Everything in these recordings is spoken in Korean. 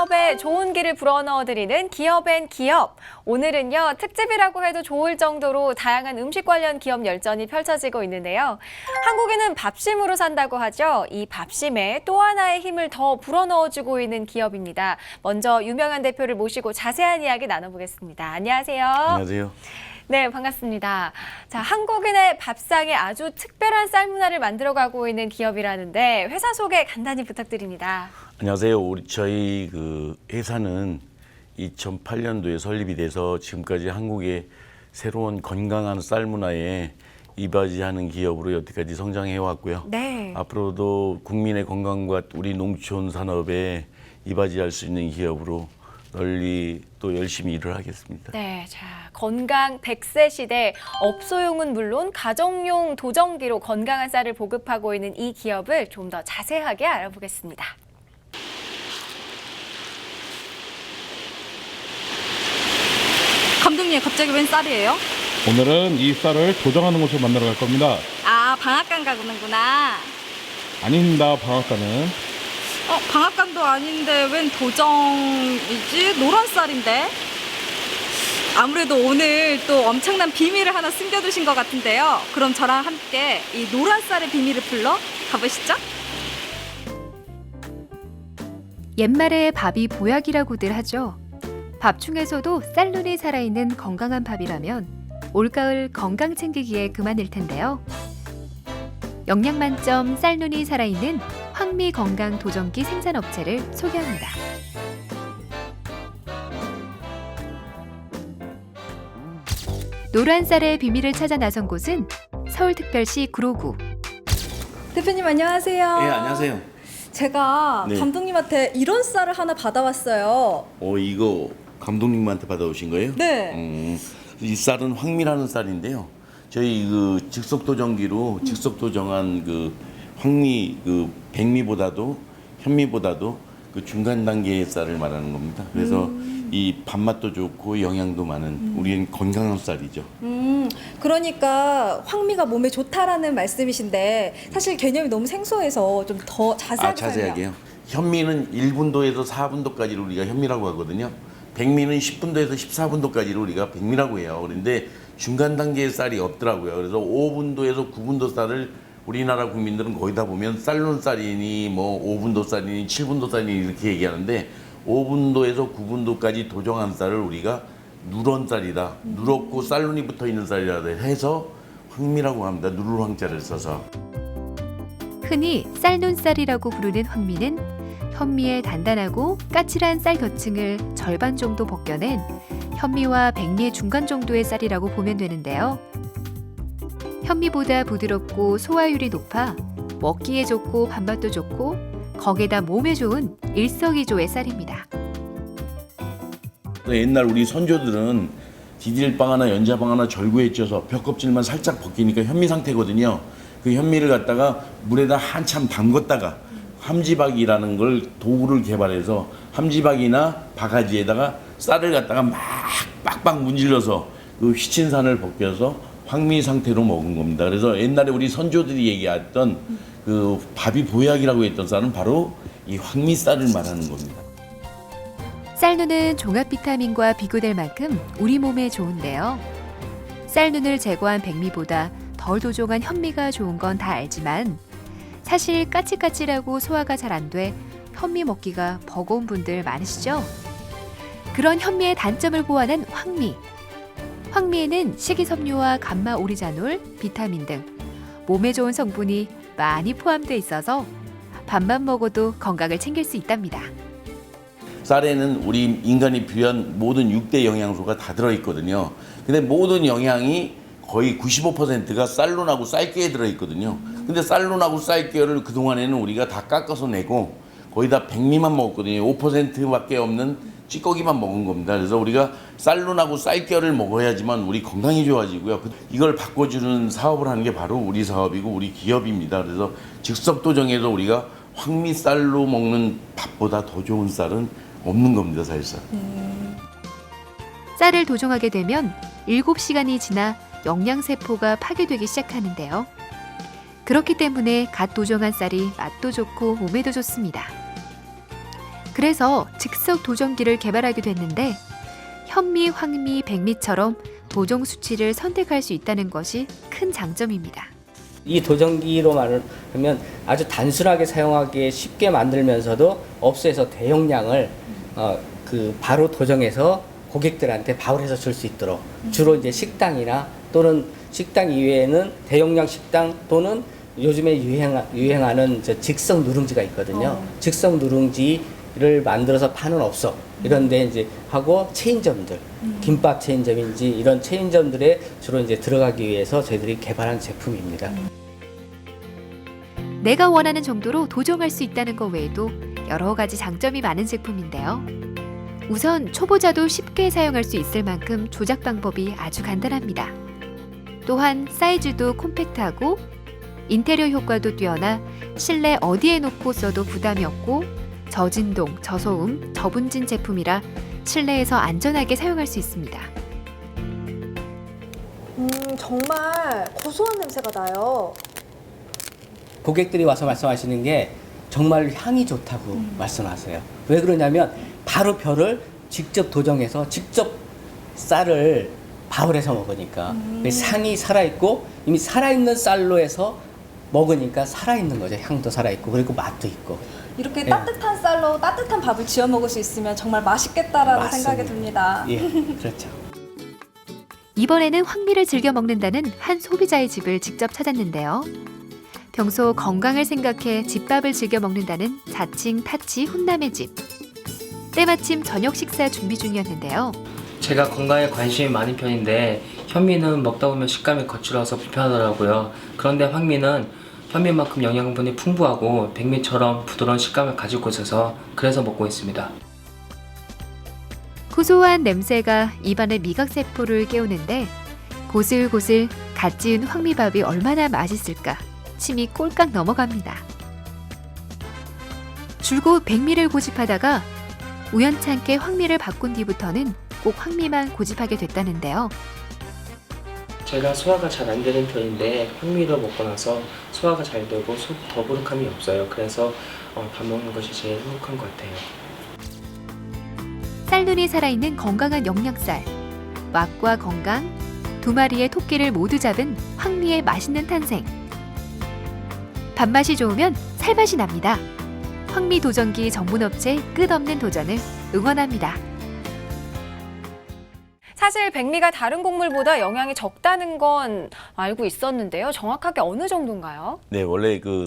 기업에 좋은 기를 불어넣어드리는 기업앤 기업. 오늘은요, 특집이라고 해도 좋을 정도로 다양한 음식 관련 기업 열전이 펼쳐지고 있는데요. 한국인은 밥심으로 산다고 하죠. 이 밥심에 또 하나의 힘을 더 불어넣어주고 있는 기업입니다. 먼저 유명한 대표를 모시고 자세한 이야기 나눠보겠습니다. 안녕하세요. 안녕하세요. 네, 반갑습니다. 자, 한국인의 밥상에 아주 특별한 쌀 문화를 만들어가고 있는 기업이라는데 회사 소개 간단히 부탁드립니다. 안녕하세요. 저희 회사는 2008년도에 설립이 돼서 지금까지 한국의 새로운 건강한 쌀 문화에 이바지하는 기업으로 여태까지 성장해 왔고요. 네. 앞으로도 국민의 건강과 우리 농촌 산업에 이바지할 수 있는 기업으로 널리 또 열심히 일을 하겠습니다. 네, 자, 건강 100세 시대 업소용은 물론 가정용 도정기로 건강한 쌀을 보급하고 있는 이 기업을 좀 더 자세하게 알아보겠습니다. 감독님, 갑자기 웬 쌀이에요? 오늘은 이 쌀을 도정하는 곳을 만나러 갈 겁니다. 아, 방앗간 가구는구나. 아닙니다, 방앗간은. 방앗간도 아닌데 웬 도정이지? 노란 쌀인데? 아무래도 오늘 또 엄청난 비밀을 하나 숨겨두신 것 같은데요. 그럼 저랑 함께 이 노란 쌀의 비밀을 풀러 가보시죠. 옛말에 밥이 보약이라고들 하죠. 밥 중에서도 쌀눈이 살아있는 건강한 밥이라면 올가을 건강 챙기기에 그만일 텐데요. 영양 만점 쌀눈이 살아있는 황미 건강 도정기 생산업체를 소개합니다. 노란 쌀의 비밀을 찾아 나선 곳은 서울특별시 구로구. 대표님, 안녕하세요. 네, 안녕하세요. 제가 네. 감독님한테 이런 쌀을 하나 받아왔어요. 이거 감독님한테 받아오신 거예요? 네. 이 쌀은 황미라는 쌀인데요. 저희 즉석 도정기로 즉석 도정한 황미 백미보다도 현미보다도 중간 단계의 쌀을 말하는 겁니다. 그래서 이 밥맛도 좋고 영양도 많은 우리는 건강한 쌀이죠. 그러니까 황미가 몸에 좋다라는 말씀이신데 사실 개념이 너무 생소해서 좀 더 자세하게 자세하게요. 현미는 1분도에서 4분도까지를 우리가 현미라고 하거든요. 백미는 10분도에서 14분도까지를 우리가 백미라고 해요. 그런데 중간 단계의 쌀이 없더라고요. 그래서 5분도에서 9분도 쌀을 우리나라 국민들은 거의 다 보면 쌀눈 쌀이니 5분도 쌀이니 7분도 쌀이니 이렇게 얘기하는데 5분도에서 9분도까지 도정한 쌀을 우리가 누런 쌀이다. 누렇고 쌀눈이 붙어 있는 쌀이라 해서 황미라고 합니다. 누를 황자를 써서. 흔히 쌀눈쌀이라고 부르는 황미는 현미의 단단하고 까칠한 쌀 겉층을 절반 정도 벗겨낸 현미와 백미의 중간 정도의 쌀이라고 보면 되는데요. 현미보다 부드럽고 소화율이 높아 먹기에 좋고 밥맛도 좋고 거기에다 몸에 좋은 일석이조의 쌀입니다. 옛날 우리 선조들은 디딜빵 하나 연자빵 하나 절구에 쪄서 벽껍질만 살짝 벗기니까 현미 상태거든요. 그 현미를 갖다가 물에다 한참 담궜다가 함지박이라는 걸 도구를 개발해서 함지박이나 바가지에다가 쌀을 갖다가 막 빡빡 문질러서 그 휘친산을 벗겨서 황미 상태로 먹은 겁니다. 그래서 옛날에 우리 선조들이 얘기했던 밥이 보약이라고 했던 쌀은 바로 이 황미 쌀을 말하는 겁니다. 쌀눈은 종합 비타민과 비교될 만큼 우리 몸에 좋은데요. 쌀눈을 제거한 백미보다 덜 도정한 현미가 좋은 건 다 알지만 사실 까칠까칠하고 소화가 잘 안 돼 현미 먹기가 버거운 분들 많으시죠? 그런 현미의 단점을 보완한 황미. 황미에는 식이섬유와 감마 오리자놀, 비타민 등 몸에 좋은 성분이 많이 포함되어 있어서 밥만 먹어도 건강을 챙길 수 있답니다. 쌀에는 우리 인간이 필요한 모든 6대 영양소가 다 들어있거든요. 근데 모든 영양이 거의 95%가 쌀눈하고 쌀깨에 들어있거든요. 근데 쌀눈하고 쌀깨를 그동안에는 우리가 다 깎아서 내고 거의 다 백미만 먹었거든요. 5%밖에 없는 찌꺼기만 먹은 겁니다. 그래서 우리가 쌀눈하고 쌀깨를 먹어야지만 우리 건강이 좋아지고요. 이걸 바꿔주는 사업을 하는 게 바로 우리 사업이고 우리 기업입니다. 그래서 즉석 도정에서 우리가 황미쌀로 먹는 밥보다 더 좋은 쌀은 없는 겁니다, 사실상. 쌀을 도정하게 되면 7시간이 지나 영양세포가 파괴되기 시작하는데요. 그렇기 때문에 갓 도정한 쌀이 맛도 좋고 몸에도 좋습니다. 그래서 즉석 도정기를 개발하게 됐는데 현미, 황미, 백미처럼 도정 수치를 선택할 수 있다는 것이 큰 장점입니다. 이 도정기로 말하면 아주 단순하게 사용하기에 쉽게 만들면서도 업소에서 대용량을 바로 도정해서 고객들한테 바울해서 줄 수 있도록 주로 이제 식당이나 또는 식당 이외에는 대용량 식당 또는 요즘에 유행하는 즉석 누룽지가 있거든요. 즉석 누룽지를 만들어서 파는 업소 이런데 이제 하고 체인점들, 김밥 체인점인지 이런 체인점들에 주로 이제 들어가기 위해서 저희들이 개발한 제품입니다. 내가 원하는 정도로 도정할 수 있다는 것 외에도 여러 가지 장점이 많은 제품인데요. 우선 초보자도 쉽게 사용할 수 있을 만큼 조작 방법이 아주 간단합니다. 또한 사이즈도 콤팩트하고 인테리어 효과도 뛰어나 실내 어디에 놓고 써도 부담이 없고 저진동, 저소음, 저분진 제품이라 실내에서 안전하게 사용할 수 있습니다. 정말 고소한 냄새가 나요. 고객들이 와서 말씀하시는 게 정말 향이 좋다고 말씀하세요. 왜 그러냐면 바로 벼를 직접 도정해서 직접 쌀을 바울해서 먹으니까 상이 살아있고 이미 살아있는 쌀로 해서 먹으니까 살아있는 거죠. 향도 살아있고 그리고 맛도 있고. 이렇게 예. 따뜻한 쌀로 따뜻한 밥을 지어 먹을 수 있으면 정말 맛있겠다라는 맞습니다. 생각이 듭니다. 예, 그렇죠. 이번에는 황미를 즐겨 먹는다는 한 소비자의 집을 직접 찾았는데요. 평소 건강을 생각해 집밥을 즐겨 먹는다는 자칭 타치 훈남의 집. 때마침 저녁 식사 준비 중이었는데요. 제가 건강에 관심이 많은 편인데 현미는 먹다 보면 식감이 거칠어서 불편하더라고요. 그런데 황미는 현미만큼 영양분이 풍부하고 백미처럼 부드러운 식감을 가지고 있어서 그래서 먹고 있습니다. 고소한 냄새가 입안의 미각세포를 깨우는데 고슬고슬 갓 지은 황미밥이 얼마나 맛있을까 침이 꼴깍 넘어갑니다. 줄곧 백미를 고집하다가 우연찮게 황미를 바꾼 뒤부터는 꼭 황미만 고집하게 됐다는데요. 제가 소화가 잘 안 되는 편인데 황미를 먹고 나서 소화가 잘 되고 속 더부룩함이 없어요. 그래서 밥 먹는 것이 제일 행복한 것 같아요. 쌀눈이 살아있는 건강한 영양쌀, 맛과 건강, 두 마리의 토끼를 모두 잡은 황미의 맛있는 탄생. 밥맛이 좋으면 살맛이 납니다. 황미 도전기 전문업체 끝없는 도전을 응원합니다. 사실 백미가 다른 곡물보다 영양이 적다는 건 알고 있었는데요. 정확하게 어느 정도인가요? 네, 원래 그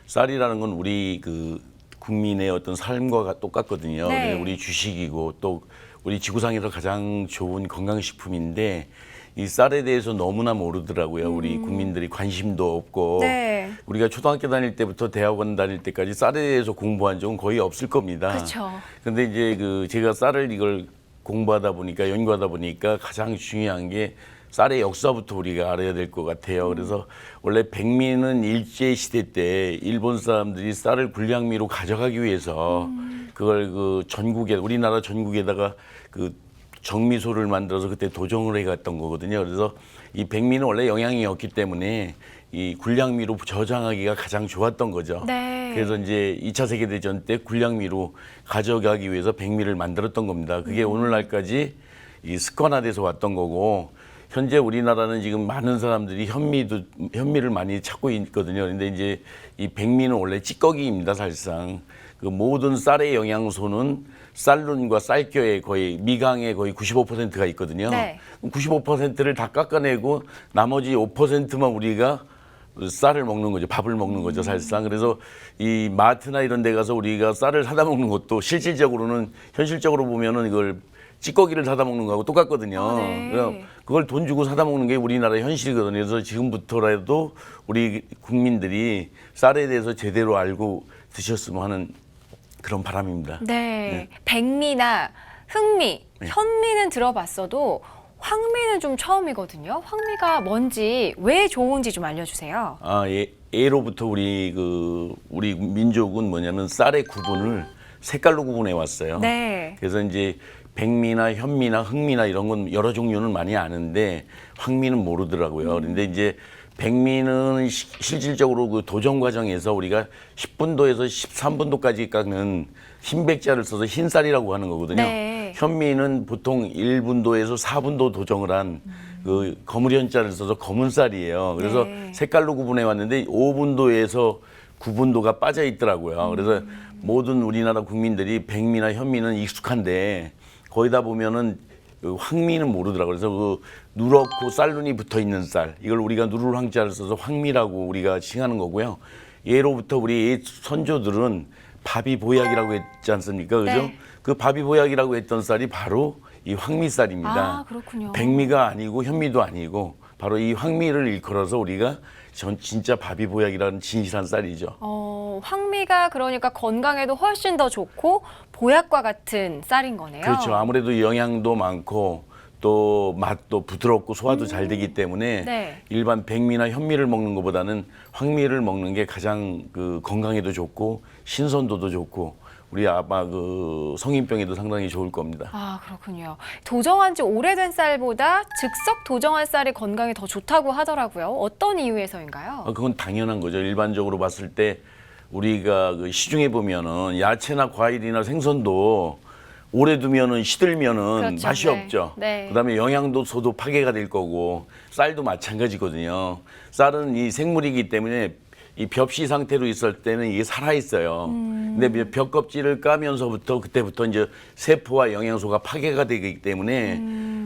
쌀이라는 건 우리 그 국민의 어떤 삶과 똑같거든요. 네. 우리 주식이고 또 우리 지구상에서 가장 좋은 건강식품인데 이 쌀에 대해서 너무나 모르더라고요. 우리 국민들이 관심도 없고 네. 우리가 초등학교 다닐 때부터 대학원 다닐 때까지 쌀에 대해서 공부한 적은 거의 없을 겁니다. 그렇죠. 근데 이제 그 제가 쌀을 이걸 공부하다 보니까 연구하다 보니까 가장 중요한 게 쌀의 역사부터 우리가 알아야 될 것 같아요. 그래서 원래 백미는 일제 시대 때 일본 사람들이 쌀을 불량미로 가져가기 위해서 그걸 그 전국에 우리나라 전국에다가 그 정미소를 만들어서 그때 도정을 해갔던 거거든요. 그래서 이 백미는 원래 영양이 없기 때문에 이 굴량미로 저장하기가 가장 좋았던 거죠. 네. 그래서 이제 2차 세계대전 때 굴량미로 가져가기 위해서 백미를 만들었던 겁니다. 그게 오늘날까지 이 습관화돼서 왔던 거고 현재 우리나라는 지금 많은 사람들이 현미를 많이 찾고 있거든요. 그런데 이제 이 백미는 원래 찌꺼기입니다, 사실상. 그 모든 쌀의 영양소는 쌀룬과 쌀겨의 거의 미강의 거의 95%가 있거든요. 네. 95%를 다 깎아내고 나머지 5%만 우리가 쌀을 먹는 거죠. 밥을 먹는 거죠, 사실상. 그래서 이 마트나 이런 데 가서 우리가 쌀을 사다 먹는 것도 실질적으로는 현실적으로 보면은 이걸 찌꺼기를 사다 먹는 거하고 똑같거든요. 네. 그래서 그걸 돈 주고 사다 먹는 게 우리나라의 현실이거든요. 그래서 지금부터라도 우리 국민들이 쌀에 대해서 제대로 알고 드셨으면 하는 그런 바람입니다. 네. 백미나 흑미, 현미는 들어봤어도 황미는 좀 처음이거든요. 황미가 뭔지 왜 좋은지 좀 알려주세요. 예로부터 우리 민족은 뭐냐면 쌀의 구분을 색깔로 구분해 왔어요. 네. 그래서 이제 백미나 현미나 흑미나 이런 건 여러 종류는 많이 아는데 황미는 모르더라고요. 그런데 이제 백미는 실질적으로 그 도정 과정에서 우리가 10분도에서 13분도까지 깎는 흰백자를 써서 흰쌀이라고 하는 거거든요. 네. 현미는 보통 1분도에서 4분도 도정을 한 그 거무련자를 써서 검은 쌀이에요. 그래서 네. 색깔로 구분해 왔는데 5분도에서 9분도가 빠져 있더라고요. 그래서 모든 우리나라 국민들이 백미나 현미는 익숙한데 거기다 보면은 그 황미는 모르더라고요. 그래서 그 누렇고 쌀눈이 붙어 있는 쌀, 이걸 우리가 누를 황자를 써서 황미라고 우리가 칭하는 거고요. 예로부터 우리 선조들은 바비보약이라고 했지 않습니까? 그죠? 네. 그 바비보약이라고 했던 쌀이 바로 이 황미쌀입니다. 아, 그렇군요. 백미가 아니고 현미도 아니고 바로 이 황미를 일컬어서 우리가 진짜 바비보약이라는 진실한 쌀이죠. 황미가 그러니까 건강에도 훨씬 더 좋고 보약과 같은 쌀인 거네요. 그렇죠. 아무래도 영양도 많고 또 맛도 부드럽고 소화도 잘 되기 때문에 네. 일반 백미나 현미를 먹는 것보다는 황미를 먹는 게 가장 그 건강에도 좋고 신선도도 좋고 우리 아마 그 성인병에도 상당히 좋을 겁니다. 아, 그렇군요. 도정한 지 오래된 쌀보다 즉석 도정한 쌀이 건강에 더 좋다고 하더라고요. 어떤 이유에서인가요? 그건 당연한 거죠. 일반적으로 봤을 때 우리가 그 시중에 보면은 야채나 과일이나 생선도 오래 두면은 시들면은 그렇죠. 맛이 네. 없죠. 네. 그다음에 영양소도 파괴가 될 거고 쌀도 마찬가지거든요. 쌀은 이 생물이기 때문에 이 벽시 상태로 있을 때는 이게 살아 있어요. 근데 벽 껍질을 까면서부터 그때부터 이제 세포와 영양소가 파괴가 되기 때문에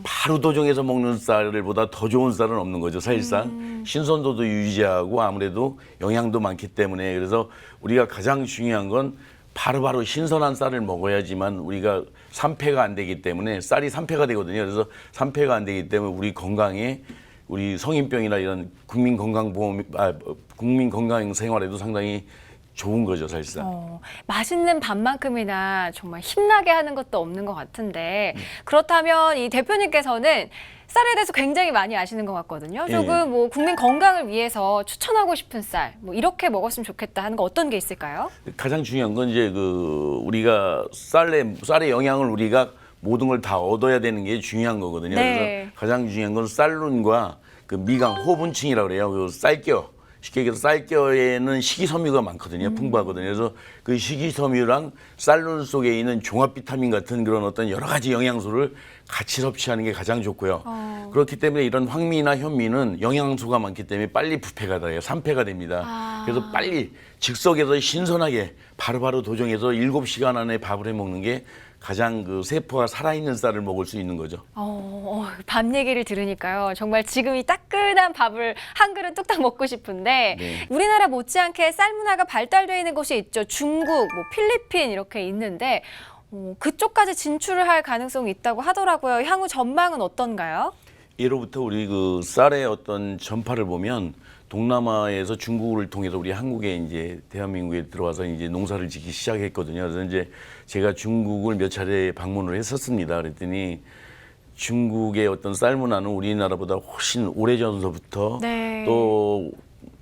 바로 도정해서 먹는 쌀보다 더 좋은 쌀은 없는 거죠, 사실상. 신선도도 유지하고 아무래도 영양도 많기 때문에 그래서 우리가 가장 중요한 건 바로바로 신선한 쌀을 먹어야지만 우리가 산패가 안 되기 때문에 쌀이 산패가 되거든요. 그래서 산패가 안 되기 때문에 우리 건강에 우리 성인병이나 이런 국민 건강 생활에도 상당히 좋은 거죠, 사실상. 맛있는 밥만큼이나 정말 힘나게 하는 것도 없는 것 같은데 그렇다면 이 대표님께서는 쌀에 대해서 굉장히 많이 아시는 것 같거든요. 조금 뭐 국민 건강을 위해서 추천하고 싶은 쌀, 뭐 이렇게 먹었으면 좋겠다 하는 거 어떤 게 있을까요? 가장 중요한 건 이제 그 우리가 쌀의 영양을 우리가 모든 걸 다 얻어야 되는 게 중요한 거거든요. 네. 그래서 가장 중요한 건 쌀룬과 그 미강 호분층이라고 그래요. 그 쌀겨. 쉽게 얘기해서 쌀겨에는 식이섬유가 많거든요. 풍부하거든요. 그래서 그 식이섬유랑 쌀룬 속에 있는 종합 비타민 같은 그런 어떤 여러 가지 영양소를 같이 섭취하는 게 가장 좋고요. 그렇기 때문에 이런 황미나 현미는 영양소가 많기 때문에 빨리 부패가 돼요. 산패가 됩니다. 그래서 빨리 즉석에서 신선하게 바로바로 도정해서 7시간 안에 밥을 해 먹는 게 가장 그 세포가 살아있는 쌀을 먹을 수 있는 거죠. 밥 얘기를 들으니까요. 정말 지금 이 따끈한 밥을 한 그릇 뚝딱 먹고 싶은데 네. 우리나라 못지않게 쌀 문화가 발달되어 있는 곳이 있죠. 중국, 뭐 필리핀 이렇게 있는데 그쪽까지 진출을 할 가능성이 있다고 하더라고요. 향후 전망은 어떤가요? 예로부터 우리 그 쌀의 어떤 전파를 보면 동남아에서 중국을 통해서 우리 한국에 이제 대한민국에 들어와서 이제 농사를 짓기 시작했거든요. 그래서 이제 제가 중국을 몇 차례 방문을 했었습니다. 그랬더니 중국의 어떤 쌀 문화는 우리나라보다 훨씬 오래전서부터 네. 또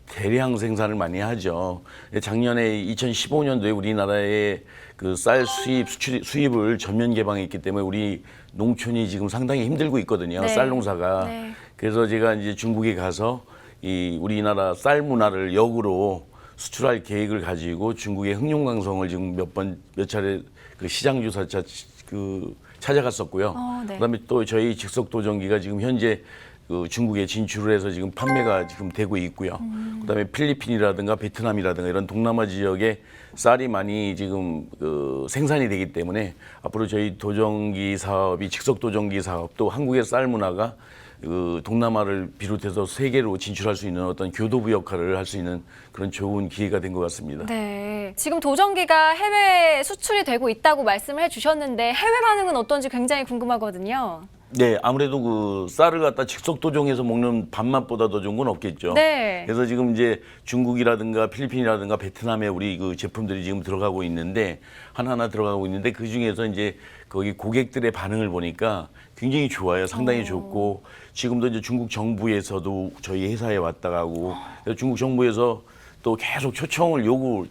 대량 생산을 많이 하죠. 작년에 2015년도에 우리나라의 그 쌀 수입을 전면 개방했기 때문에 우리 농촌이 지금 상당히 힘들고 있거든요. 네. 쌀 농사가. 네. 그래서 제가 이제 중국에 가서 이 우리나라 쌀 문화를 역으로 수출할 계획을 가지고 중국의 흑룡강성을 지금 몇 차례 그 시장 조사차 찾아갔었고요. 네. 그다음에 또 저희 즉석 도정기가 지금 현재 그 중국에 진출을 해서 지금 판매가 지금 되고 있고요. 그다음에 필리핀이라든가 베트남이라든가 이런 동남아 지역에 쌀이 많이 지금 그 생산이 되기 때문에 앞으로 저희 도정기 사업이 즉석 도정기 사업 또 한국의 쌀 문화가 그 동남아를 비롯해서 세계로 진출할 수 있는 어떤 교도부 역할을 할 수 있는 그런 좋은 기회가 된 것 같습니다. 네. 지금 도정기가 해외 수출이 되고 있다고 말씀을 해주셨는데 해외 반응은 어떤지 굉장히 궁금하거든요. 네, 아무래도 그 쌀을 갖다 즉석 도정해서 먹는 밥맛보다 더 좋은 건 없겠죠. 네. 그래서 지금 이제 중국이라든가 필리핀이라든가 베트남에 우리 그 제품들이 지금 들어가고 있는데 하나하나 들어가고 있는데 그 중에서 이제 거기 고객들의 반응을 보니까 굉장히 좋아요. 상당히 좋고 지금도 이제 중국 정부에서도 저희 회사에 왔다 가고 그래서 중국 정부에서 또 계속 초청을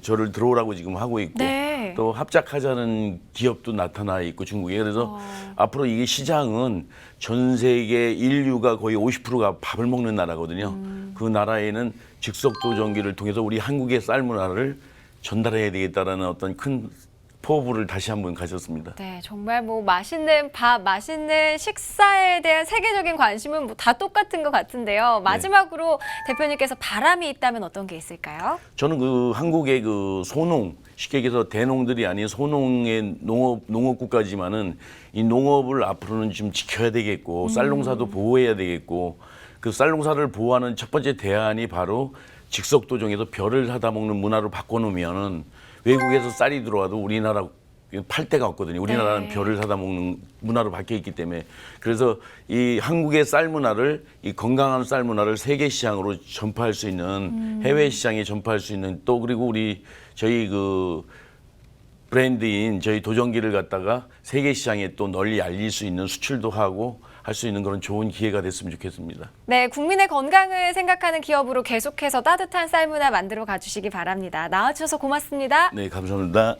저를 들어오라고 지금 하고 있고 네. 또 합작하자는 기업도 나타나 있고 중국에. 그래서 앞으로 이게 시장은 전 세계 인류가 거의 50%가 밥을 먹는 나라거든요. 그 나라에는 즉석도 전기를 통해서 우리 한국의 쌀 문화를 전달해야 되겠다라는 어떤 큰 포부를 다시 한번 가졌습니다. 네, 정말 뭐 맛있는 밥, 맛있는 식사에 대한 세계적인 관심은 뭐 다 똑같은 것 같은데요. 마지막으로 대표님께서 바람이 있다면 어떤 게 있을까요? 저는 그 한국의 그 소농, 쉽게 얘기해서 대농들이 아닌 소농의 농업 국가지만은 이 농업을 앞으로는 좀 지켜야 되겠고 쌀농사도 보호해야 되겠고 그 쌀농사를 보호하는 첫 번째 대안이 바로 직석도정에서 벼를 사다 먹는 문화로 바꿔놓으면은 외국에서 쌀이 들어와도 우리나라 팔 데가 없거든요. 우리나라는 네. 벼를 사다 먹는 문화로 바뀌어 있기 때문에 그래서 이 한국의 쌀 문화를 이 건강한 쌀 문화를 세계 시장으로 전파할 수 있는 해외 시장에 전파할 수 있는 또 그리고 저희 그 브랜드인 저희 도전기를 갖다가 세계 시장에 또 널리 알릴 수 있는 수출도 하고 할 수 있는 그런 좋은 기회가 됐으면 좋겠습니다. 네, 국민의 건강을 생각하는 기업으로 계속해서 따뜻한 쌀 문화 만들어 가주시기 바랍니다. 나와주셔서 고맙습니다. 네, 감사합니다.